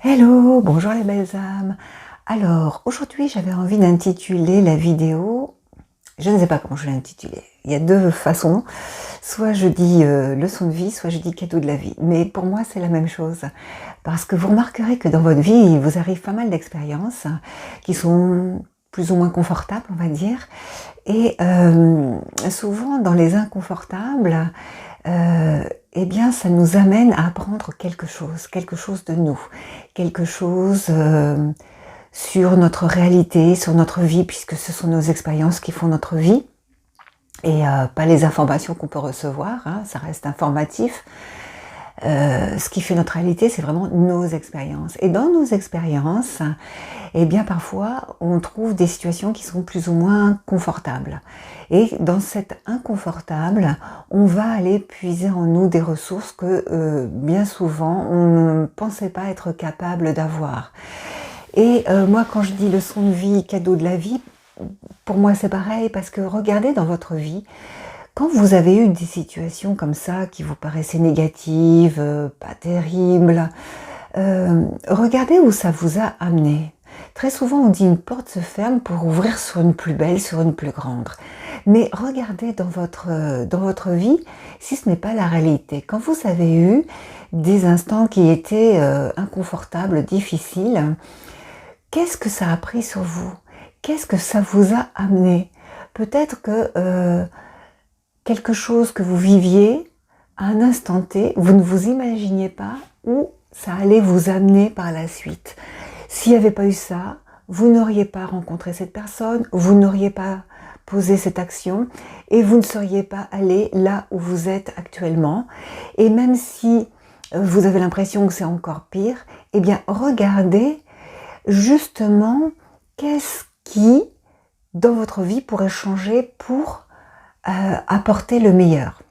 Hello, bonjour les belles âmes. Alors, aujourd'hui, j'avais envie d'intituler la vidéo, je ne sais pas comment je vais l'intituler. Il y a deux façons, soit je dis leçon de vie, soit je dis cadeau de la vie. Mais pour moi, c'est la même chose. Parce que vous remarquerez que dans votre vie, il vous arrive pas mal d'expériences qui sont plus ou moins confortables, on va dire. Et souvent, dans les inconfortables, eh bien, ça nous amène à apprendre quelque chose de nous, quelque chose sur notre réalité, sur notre vie, puisque ce sont nos expériences qui font notre vie, et pas les informations qu'on peut recevoir, hein, ça reste informatif. Ce qui fait notre réalité, c'est vraiment nos expériences. Et dans nos expériences, eh bien parfois, on trouve des situations qui sont plus ou moins confortables. Et dans cet inconfortable, on va aller puiser en nous des ressources que bien souvent, on ne pensait pas être capable d'avoir. Et moi, quand je dis leçon de vie, cadeau de la vie, pour moi c'est pareil, parce que regardez dans votre vie, quand vous avez eu des situations comme ça qui vous paraissaient négatives, pas terribles, regardez où ça vous a amené. Très souvent on dit une porte se ferme pour ouvrir sur une plus belle, sur une plus grande. Mais regardez dans votre vie si ce n'est pas la réalité. Quand vous avez eu des instants qui étaient inconfortables, difficiles, qu'est-ce que ça a pris sur vous? Qu'est-ce que ça vous a amené? Peut-être que quelque chose que vous viviez à un instant T, vous ne vous imaginiez pas où ça allait vous amener par la suite. S'il n'y avait pas eu ça, vous n'auriez pas rencontré cette personne, vous n'auriez pas posé cette action et vous ne seriez pas allé là où vous êtes actuellement. Et même si vous avez l'impression que c'est encore pire, eh bien regardez justement qu'est-ce qui, dans votre vie, pourrait changer pour apporter le meilleur.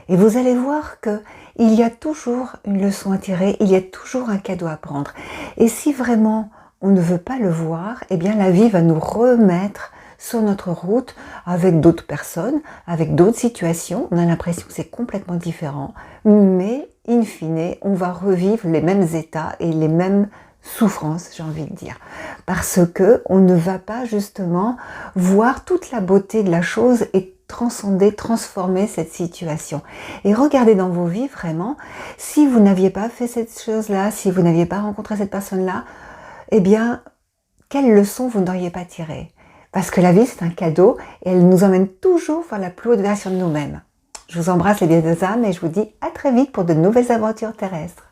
Et vous allez voir que il y a toujours une leçon à tirer, il y a toujours un cadeau à prendre. Et si vraiment on ne veut pas le voir, eh bien la vie va nous remettre sur notre route avec d'autres personnes, avec d'autres situations. On a l'impression que c'est complètement différent, mais in fine, on va revivre les mêmes états et les mêmes souffrances, j'ai envie de dire, parce que on ne va pas justement voir toute la beauté de la chose et transcender, transformer cette situation. Et regardez dans vos vies vraiment, si vous n'aviez pas fait cette chose-là, si vous n'aviez pas rencontré cette personne-là, eh bien, quelle leçon vous n'auriez pas tiré? Parce que la vie, c'est un cadeau et elle nous emmène toujours vers la plus haute version de nous-mêmes. Je vous embrasse les belles âmes et je vous dis à très vite pour de nouvelles aventures terrestres.